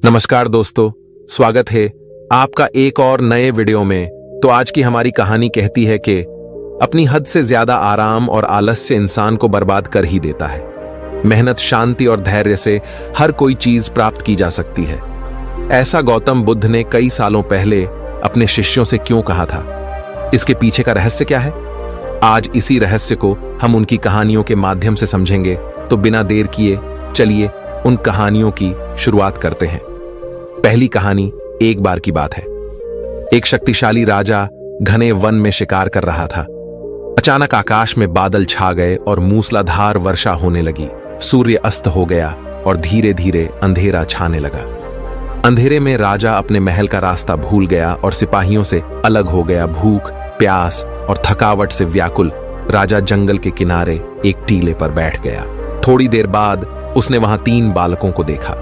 नमस्कार दोस्तों, स्वागत है आपका एक और नए वीडियो में। तो आज की हमारी कहानी कहती है कि अपनी हद से ज्यादा आराम और आलस्य इंसान को बर्बाद कर ही देता है। मेहनत, शांति और धैर्य से हर कोई चीज प्राप्त की जा सकती है। ऐसा गौतम बुद्ध ने कई सालों पहले अपने शिष्यों से क्यों कहा था? इसके पीछे का रहस्य क्या है? आज इसी रहस्य को हम उनकी कहानियों के माध्यम से समझेंगे। तो बिना देर किए चलिए उन कहानियों की शुरुआत करते हैं। पहली कहानी एक बार की बात है। एक शक्तिशाली राजा घने वन में शिकार कर रहा था। अचानक आकाश में बादल छा गए और मूसलाधार वर्षा होने लगी। सूर्य अस्त हो गया और धीरे धीरे अंधेरा छाने लगा। अंधेरे में राजा अपने महल का रास्ता भूल गया और सिपाहियों से अलग हो गया। भूख, प्यास और थकावट से व्याकुल राजा जंगल के किनारे एक टीले पर बैठ गया। थोड़ी देर बाद उसने वहां 3 बालकों को देखा।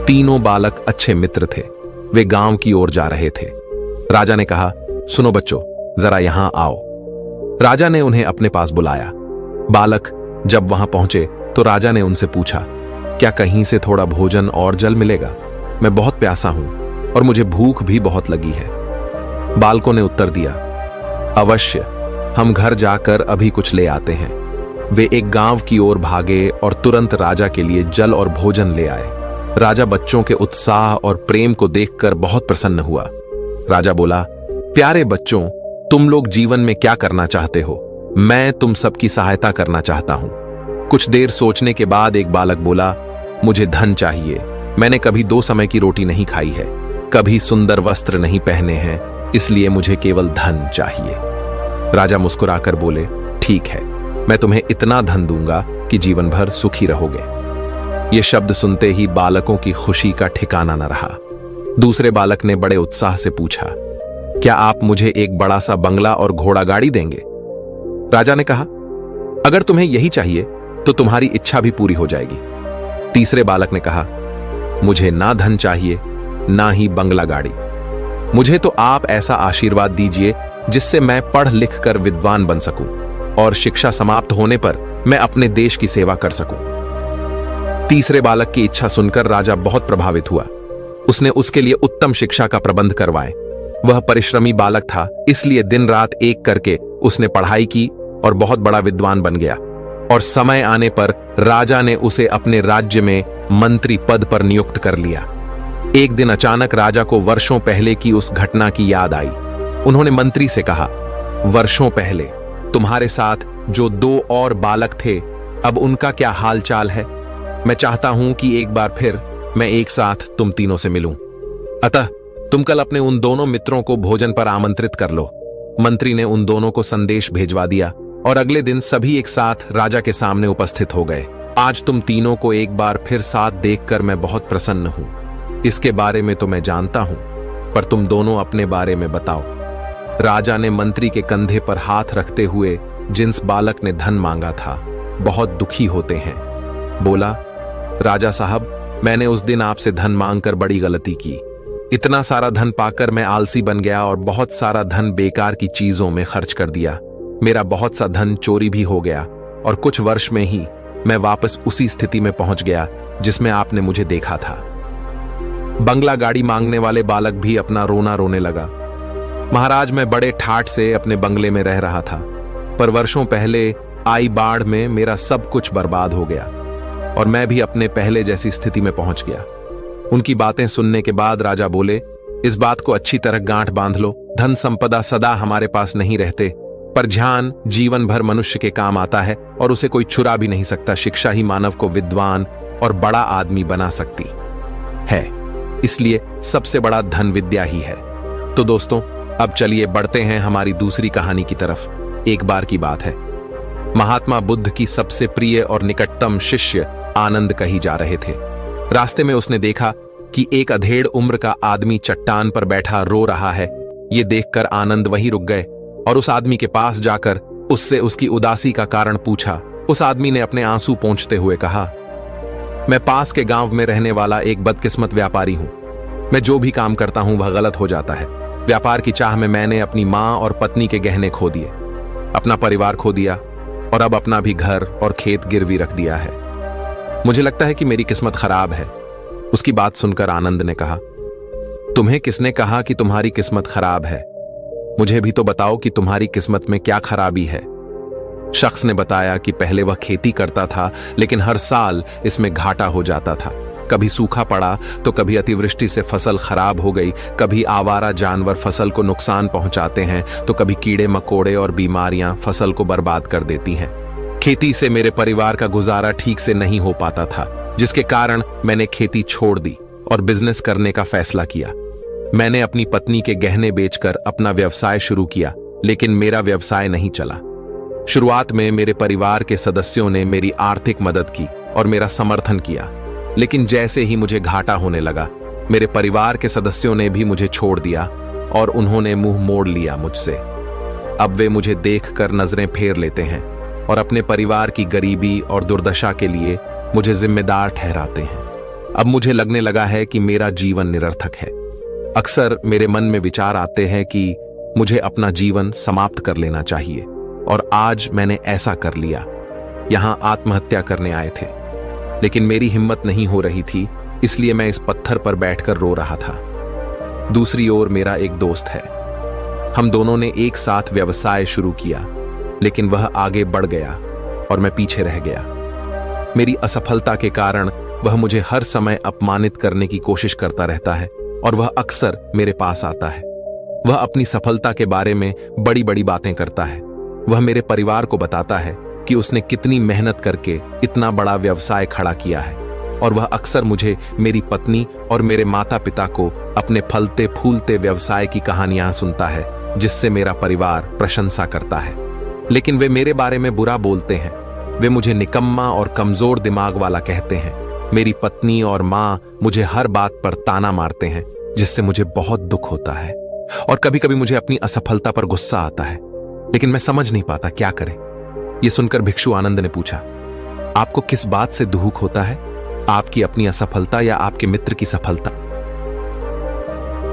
तीनों बालक अच्छे मित्र थे। वे गांव की ओर जा रहे थे। राजा ने कहा, सुनो बच्चों, जरा यहां आओ। राजा ने उन्हें अपने पास बुलाया। बालक जब वहां पहुंचे तो राजा ने उनसे पूछा, क्या कहीं से थोड़ा भोजन और जल मिलेगा? मैं बहुत प्यासा हूं और मुझे भूख भी बहुत लगी है। बालकों ने उत्तर दिया, अवश्य, हम घर जाकर अभी कुछ ले आते हैं। वे एक गांव की ओर भागे और तुरंत राजा के लिए जल और भोजन ले आए। राजा बच्चों के उत्साह और प्रेम को देखकर बहुत प्रसन्न हुआ। राजा बोला, प्यारे बच्चों, तुम लोग जीवन में क्या करना चाहते हो? मैं तुम सबकी सहायता करना चाहता हूं। कुछ देर सोचने के बाद एक बालक बोला, मुझे धन चाहिए। मैंने कभी 2 समय की रोटी नहीं खाई है, कभी सुंदर वस्त्र नहीं पहने हैं, इसलिए मुझे केवल धन चाहिए। राजा मुस्कुराकर बोले, ठीक है, मैं तुम्हें इतना धन दूंगा कि जीवन भर सुखी रहोगे। ये शब्द सुनते ही बालकों की खुशी का ठिकाना न रहा। दूसरे बालक ने बड़े उत्साह से पूछा, क्या आप मुझे एक बड़ा सा बंगला और घोड़ा गाड़ी देंगे? राजा ने कहा, अगर तुम्हें यही चाहिए तो तुम्हारी इच्छा भी पूरी हो जाएगी। तीसरे बालक ने कहा, मुझे ना धन चाहिए ना ही बंगला गाड़ी। मुझे तो आप ऐसा आशीर्वाद दीजिए जिससे मैं पढ़ लिख कर विद्वान बन सकूं और शिक्षा समाप्त होने पर मैं अपने देश की सेवा कर सकूं। तीसरे बालक की इच्छा सुनकर राजा बहुत प्रभावित हुआ। उसने उसके लिए उत्तम शिक्षा का प्रबंध करवाए। वह परिश्रमी बालक था, इसलिए दिन रात एक करके उसने पढ़ाई की और बहुत बड़ा विद्वान बन गया। और समय आने पर राजा ने उसे अपने राज्य में मंत्री पद पर नियुक्त कर लिया। एक दिन अचानक राजा को वर्षों पहले की उस घटना की याद आई। उन्होंने मंत्री से कहा, वर्षों पहले तुम्हारे साथ जो 2 और बालक थे, अब उनका क्या हाल चाल है? मैं चाहता हूं कि एक बार फिर मैं एक साथ तुम तीनों से मिलूं। अतः तुम कल अपने उन दोनों मित्रों को भोजन पर आमंत्रित कर लो। मंत्री ने उन दोनों को संदेश भेजवा दिया और अगले दिन सभी एक साथ राजा के सामने उपस्थित हो गए। आज तुम तीनों को एक बार फिर साथ देखकर मैं बहुत प्रसन्न हूं। इसके बारे में तो मैं जानता हूं, पर तुम दोनों अपने बारे में बताओ। राजा ने मंत्री के कंधे पर हाथ रखते हुए, जिस बालक ने धन मांगा था, बहुत दुखी होते हैं, बोला, राजा साहब, मैंने उस दिन आपसे धन मांगकर बड़ी गलती की। इतना सारा धन पाकर मैं आलसी बन गया और बहुत सारा धन बेकार की चीजों में खर्च कर दिया। मेरा बहुत सा धन चोरी भी हो गया और कुछ वर्ष में ही मैं वापस उसी स्थिति में पहुंच गया जिसमें आपने मुझे देखा था। बंगला गाड़ी मांगने वाले बालक भी अपना रोना रोने लगा। महाराज, मैं बड़े ठाठ से अपने बंगले में रह रहा था, पर वर्षों पहले आई बाढ़ में मेरा सब कुछ बर्बाद हो गया और मैं भी अपने पहले जैसी स्थिति में पहुंच गया। उनकी बातें सुनने के बाद राजा बोले, इस बात को अच्छी तरह गांठ बांध लो। धन संपदा सदा हमारे पास नहीं रहते, पर ध्यान जीवन भर मनुष्य के काम आता है और उसे कोई चुरा भी नहीं सकता। शिक्षा ही मानव को विद्वान और बड़ा आदमी बना सकती है, इसलिए सबसे बड़ा धन विद्या ही है। तो दोस्तों, अब चलिए बढ़ते हैं हमारी दूसरी कहानी की तरफ। एक बार की बात है, महात्मा बुद्ध की सबसे प्रिय और निकटतम शिष्य आनंद कहीं जा रहे थे। रास्ते में उसने देखा कि एक अधेड़ उम्र का आदमी चट्टान पर बैठा रो रहा है। ये देखकर आनंद वहीं रुक गए और उस आदमी के पास जाकर उससे उसकी उदासी का कारण पूछा। उस आदमी ने अपने आंसू पोंछते हुए कहा, मैं पास के गांव में रहने वाला एक बदकिस्मत व्यापारी हूं। मैं जो भी काम करता हूं वह गलत हो जाता है। व्यापार की चाह में मैंने अपनी मां और पत्नी के गहने खो दिए, अपना परिवार खो दिया और अब अपना भी घर और खेत गिरवी रख दिया है। मुझे लगता है कि मेरी किस्मत खराब है। उसकी बात सुनकर आनंद ने कहा, तुम्हें किसने कहा कि तुम्हारी किस्मत खराब है? मुझे भी तो बताओ कि तुम्हारी किस्मत में क्या खराबी है। शख्स ने बताया कि पहले वह खेती करता था, लेकिन हर साल इसमें घाटा हो जाता था। कभी सूखा पड़ा तो कभी अतिवृष्टि से फसल खराब हो गई, कभी आवारा जानवर फसल को नुकसान पहुंचाते हैं, तो कभी कीड़े मकोड़े और बीमारियां फसल को बर्बाद कर देती हैं। खेती से मेरे परिवार का गुजारा ठीक से नहीं हो पाता था, जिसके कारण मैंने खेती छोड़ दी और बिजनेस करने का फैसला किया। मैंने अपनी पत्नी के गहने बेचकर अपना व्यवसाय शुरू किया, लेकिन मेरा व्यवसाय नहीं चला। शुरुआत में मेरे परिवार के सदस्यों ने मेरी आर्थिक मदद की और मेरा समर्थन किया, लेकिन जैसे ही मुझे घाटा होने लगा, मेरे परिवार के सदस्यों ने भी मुझे छोड़ दिया और उन्होंने मुंह मोड़ लिया मुझसे। अब वे मुझे देखकर नजरें फेर लेते हैं और अपने परिवार की गरीबी और दुर्दशा के लिए मुझे जिम्मेदार ठहराते हैं। अब मुझे लगने लगा है कि मेरा जीवन निरर्थक है। अक्सर मेरे मन में विचार आते हैं कि मुझे अपना जीवन समाप्त कर लेना चाहिए, और आज मैंने ऐसा कर लिया। यहां आत्महत्या करने आए थे, लेकिन मेरी हिम्मत नहीं हो रही थी, इसलिए मैं इस पत्थर पर बैठकर रो रहा था। दूसरी ओर मेरा एक दोस्त है। हम दोनों ने एक साथ व्यवसाय शुरू किया, लेकिन वह आगे बढ़ गया और मैं पीछे रह गया। मेरी असफलता के कारण वह मुझे हर समय अपमानित करने की कोशिश करता रहता है और वह अक्सर मेरे पास आता है। वह अपनी सफलता के बारे में बड़ी बड़ी बातें करता है। वह मेरे परिवार को बताता है कि उसने कितनी मेहनत करके इतना बड़ा व्यवसाय खड़ा किया है, और वह अक्सर मुझे, मेरी पत्नी और मेरे माता पिता को अपने फलते फूलते व्यवसाय की कहानियां सुनता है, जिससे मेरा परिवार प्रशंसा करता है। लेकिन वे मेरे बारे में बुरा बोलते हैं। वे मुझे निकम्मा और कमजोर दिमाग वाला कहते हैं। मेरी पत्नी और माँ मुझे हर बात पर ताना मारते हैं, जिससे मुझे बहुत दुख होता है, और कभी कभी मुझे अपनी असफलता पर गुस्सा आता है, लेकिन मैं समझ नहीं पाता क्या करें। यह सुनकर भिक्षु आनंद ने पूछा, आपको किस बात से दुख होता है? आपकी अपनी असफलता या आपके मित्र की सफलता?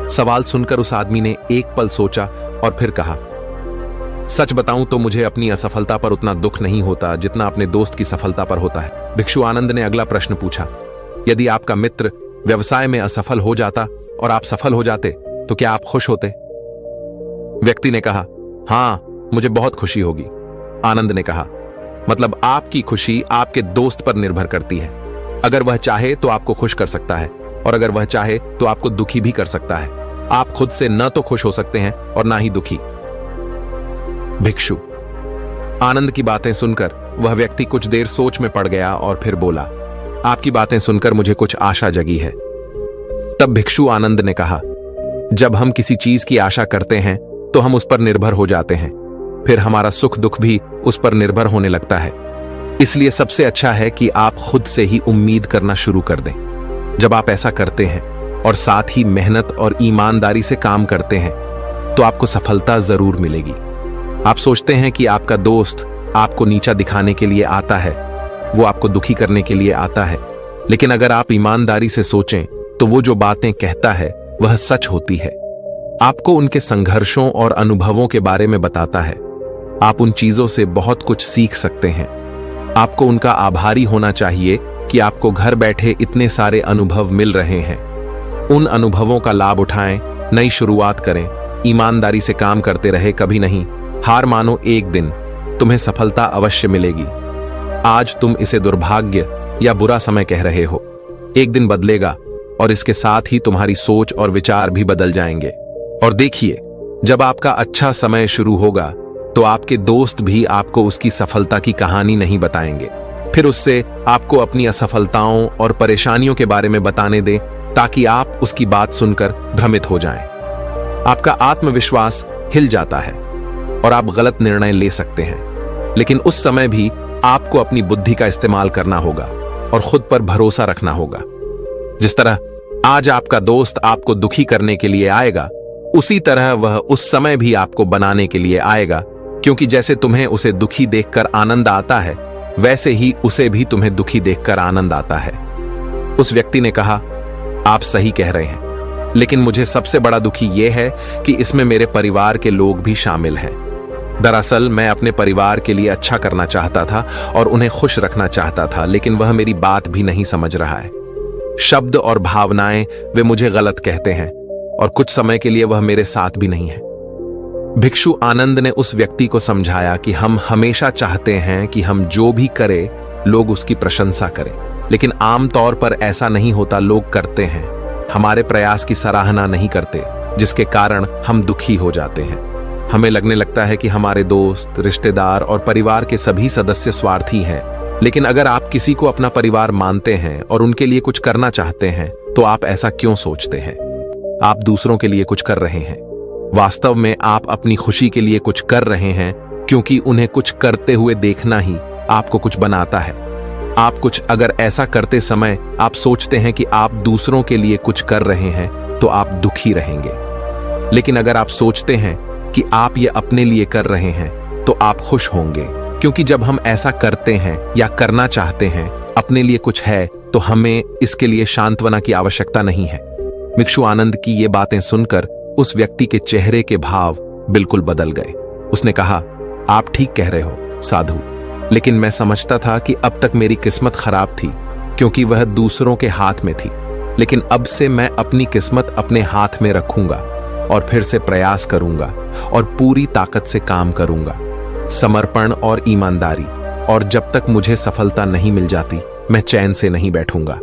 सवाल सुनकर उस आदमी ने एक पल सोचा और फिर कहा, सच बताऊं तो मुझे अपनी असफलता पर उतना दुख नहीं होता जितना अपने दोस्त की सफलता पर होता है। भिक्षु आनंद ने अगला प्रश्न पूछा, यदि आपका मित्र व्यवसाय में असफल हो जाता और आप सफल हो जाते तो क्या आप खुश होते? व्यक्ति ने कहा, हां, मुझे बहुत खुशी होगी। आनंद ने कहा, मतलब आपकी खुशी आपके दोस्त पर निर्भर करती है। अगर वह चाहे तो आपको खुश कर सकता है, और अगर वह चाहे तो आपको दुखी भी कर सकता है। आप खुद से न तो खुश हो सकते हैं और ना ही दुखी। भिक्षु आनंद की बातें सुनकर वह व्यक्ति कुछ देर सोच में पड़ गया और फिर बोला, आपकी बातें सुनकर मुझे कुछ आशा जगी है। तब भिक्षु आनंद ने कहा, जब हम किसी चीज की आशा करते हैं तो हम उस पर निर्भर हो जाते हैं, फिर हमारा सुख दुख भी उस पर निर्भर होने लगता है। इसलिए सबसे अच्छा है कि आप खुद से ही उम्मीद करना शुरू कर दें। जब आप ऐसा करते हैं और साथ ही मेहनत और ईमानदारी से काम करते हैं, तो आपको सफलता जरूर मिलेगी। आप सोचते हैं कि आपका दोस्त आपको नीचा दिखाने के लिए आता है, वो आपको दुखी करने के लिए आता है, लेकिन अगर आप ईमानदारी से सोचें तो वो जो बातें कहता है वह सच होती है। आपको उनके संघर्षों और अनुभवों के बारे में बताता है। आप उन चीजों से बहुत कुछ सीख सकते हैं। आपको उनका आभारी होना चाहिए कि आपको घर बैठे इतने सारे अनुभव मिल रहे हैं। उन अनुभवों का लाभ उठाएं, नई शुरुआत करें, ईमानदारी से काम करते रहे, कभी नहीं हार मानो। एक दिन तुम्हें सफलता अवश्य मिलेगी। आज तुम इसे दुर्भाग्य या बुरा समय कह रहे हो, एक दिन बदलेगा और इसके साथ ही तुम्हारी सोच और विचार भी बदल जाएंगे। और देखिए, जब आपका अच्छा समय शुरू होगा तो आपके दोस्त भी आपको उसकी सफलता की कहानी नहीं बताएंगे। फिर उससे आपको अपनी असफलताओं और परेशानियों के बारे में बताने दें, ताकि आप उसकी बात सुनकर भ्रमित हो जाएं। आपका आत्मविश्वास हिल जाता है और आप गलत निर्णय ले सकते हैं, लेकिन उस समय भी आपको अपनी बुद्धि का इस्तेमाल करना होगा और खुद पर भरोसा रखना होगा। जिस तरह आज आपका दोस्त आपको दुखी करने के लिए आएगा, उसी तरह वह उस समय भी आपको बनाने के लिए आएगा, क्योंकि जैसे तुम्हें उसे दुखी देखकर आनंद आता है, वैसे ही उसे भी तुम्हें दुखी देखकर आनंद आता है। उस व्यक्ति ने कहा, आप सही कह रहे हैं, लेकिन मुझे सबसे बड़ा दुखी यह है कि इसमें मेरे परिवार के लोग भी शामिल हैं। दरअसल मैं अपने परिवार के लिए अच्छा करना चाहता था और उन्हें खुश रखना चाहता था, लेकिन वह मेरी बात भी नहीं समझ रहा है। शब्द और भावनाएं वे मुझे गलत कहते हैं और कुछ समय के लिए वह मेरे साथ भी नहीं है। भिक्षु आनंद ने उस व्यक्ति को समझाया कि हम हमेशा चाहते हैं कि हम जो भी करें लोग उसकी प्रशंसा करें, लेकिन आमतौर पर ऐसा नहीं होता। लोग करते हैं, हमारे प्रयास की सराहना नहीं करते, जिसके कारण हम दुखी हो जाते हैं। हमें लगने लगता है कि हमारे दोस्त, रिश्तेदार और परिवार के सभी सदस्य स्वार्थी हैं। लेकिन अगर आप किसी को अपना परिवार मानते हैं और उनके लिए कुछ करना चाहते हैं तो आप ऐसा क्यों सोचते हैं? आप दूसरों के लिए कुछ कर रहे हैं। वास्तव में आप अपनी खुशी के लिए कुछ कर रहे हैं, क्योंकि उन्हें कुछ करते हुए देखना ही आपको कुछ बनाता है। आप कुछ अगर ऐसा करते समय आप सोचते हैं कि आप दूसरों के लिए कुछ कर रहे हैं तो आप दुखी रहेंगे। लेकिन अगर आप सोचते हैं कि आप ये अपने लिए कर रहे हैं तो आप खुश होंगे, क्योंकि जब हम ऐसा करते हैं या करना चाहते हैं अपने लिए कुछ है तो हमें इसके लिए सांत्वना की आवश्यकता नहीं है। भिक्षु आनंद की ये बातें सुनकर उस व्यक्ति के चेहरे के भाव बिल्कुल बदल गए। उसने कहा, आप ठीक कह रहे हो साधु, लेकिन मैं समझता था कि अब तक मेरी किस्मत खराब थी क्योंकि वह दूसरों के हाथ में थी। लेकिन अब से मैं अपनी किस्मत अपने हाथ में रखूंगा और फिर से प्रयास करूंगा और पूरी ताकत से काम करूंगा, समर्पण और ईमानदारी। और जब तक मुझे सफलता नहीं मिल जाती मैं चैन से नहीं बैठूंगा।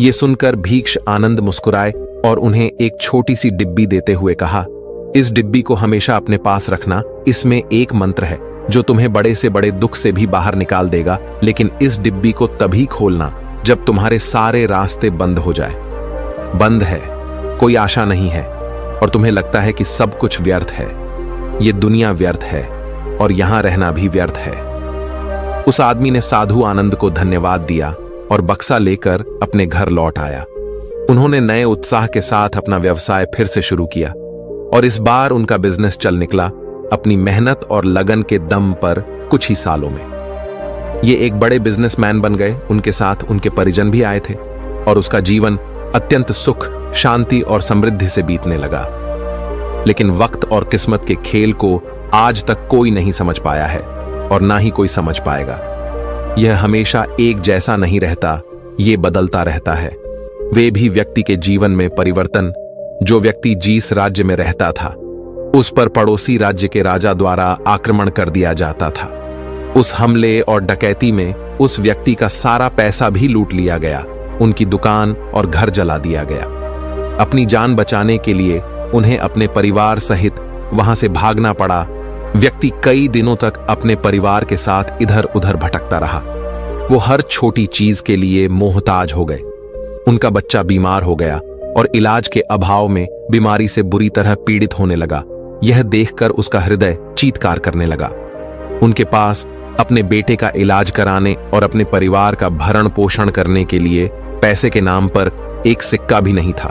ये सुनकर भिक्ष आनंद मुस्कुराए और उन्हें एक छोटी सी डिब्बी देते हुए कहा, इस डिब्बी को हमेशा अपने पास रखना। इसमें एक मंत्र है जो तुम्हें बड़े से बड़े दुख से भी बाहर निकाल देगा, लेकिन इस डिब्बी को तभी खोलना जब तुम्हारे सारे रास्ते बंद हो जाए। बंद है, कोई आशा नहीं है और तुम्हें लगता है कि सब कुछ व्यर्थ है, ये दुनिया व्यर्थ है और यहां रहना भी व्यर्थ है। उस आदमी ने साधु आनंद को धन्यवाद दिया और बक्सा लेकर अपने घर लौट आया। उन्होंने नए उत्साह के साथ अपना व्यवसाय फिर से शुरू किया और इस बार उनका बिजनेस चल निकला, अपनी मेहनत और लगन के दम पर कुछ ही सालों में ये एक बड़े बिजनेसमैन बन गए। उनके साथ उनके परिजन भी आए थे और उसका जीवन अत्यंत सुख, शांति और समृद्धि से बीतने लगा। लेकिन वक्त और किस्मत के खेल को आज तक कोई नहीं समझ पाया है और ना ही कोई समझ पाएगा। यह हमेशा एक जैसा नहीं रहता, ये बदलता रहता है। वे भी व्यक्ति के जीवन में परिवर्तन। जो व्यक्ति जिस राज्य में रहता था उस पर पड़ोसी राज्य के राजा द्वारा आक्रमण कर दिया जाता था। उस हमले और डकैती में उस व्यक्ति का सारा पैसा भी लूट लिया गया, उनकी दुकान और घर जला दिया गया। अपनी जान बचाने के लिए उन्हें अपने परिवार सहित वहां से भागना पड़ा। व्यक्ति कई दिनों तक अपने परिवार के साथ इधर उधर भटकता रहा। वो हर छोटी चीज के लिए मोहताज हो गए। उनका बच्चा बीमार हो गया और इलाज के अभाव में बीमारी से बुरी तरह पीड़ित होने लगा। यह देखकर उसका हृदय चीत्कार करने लगा। उनके पास अपने बेटे का इलाज कराने और अपने परिवार का भरण पोषण करने के लिए पैसे के नाम पर एक सिक्का भी नहीं था।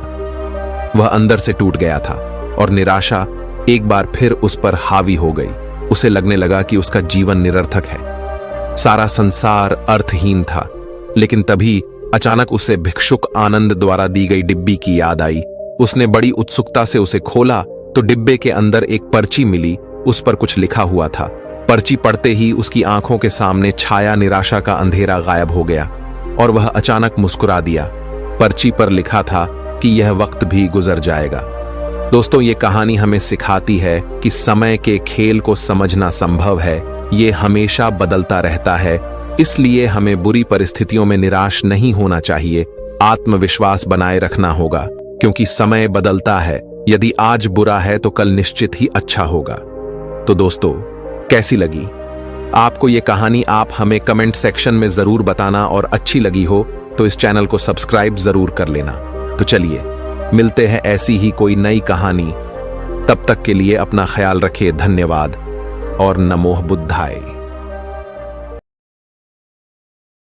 वह अंदर से टूट गया था और निराशा एक बार फिर उस पर हावी हो गई। उसे लगने लगा कि उसका जीवन निरर्थक है, सारा संसार अर्थहीन था। लेकिन तभी अचानक उसे भिक्षुक आनंद द्वारा दी गई डिब्बी की याद आई। उसने बड़ी उत्सुकता से उसे खोला तो डिब्बे के अंदर एक पर्ची मिली। उस पर कुछ लिखा हुआ था। पर्ची पढ़ते ही उसकी आंखों के सामने छाया निराशा का अंधेरा गायब हो गया और वह अचानक मुस्कुरा दिया। पर्ची पर लिखा था कि यह वक्त भी गुजर जाएगा। दोस्तों, ये कहानी हमें सिखाती है कि समय के खेल को समझना संभव है। ये हमेशा बदलता रहता है, इसलिए हमें बुरी परिस्थितियों में निराश नहीं होना चाहिए। आत्मविश्वास बनाए रखना होगा, क्योंकि समय बदलता है। यदि आज बुरा है तो कल निश्चित ही अच्छा होगा। तो दोस्तों, कैसी लगी आपको ये कहानी? आप हमें कमेंट सेक्शन में जरूर बताना और अच्छी लगी हो तो इस चैनल को सब्सक्राइब जरूर कर लेना। तो चलिए मिलते हैं ऐसी ही कोई नई कहानी। तब तक के लिए अपना ख्याल रखिए। धन्यवाद और नमो बुद्धाय।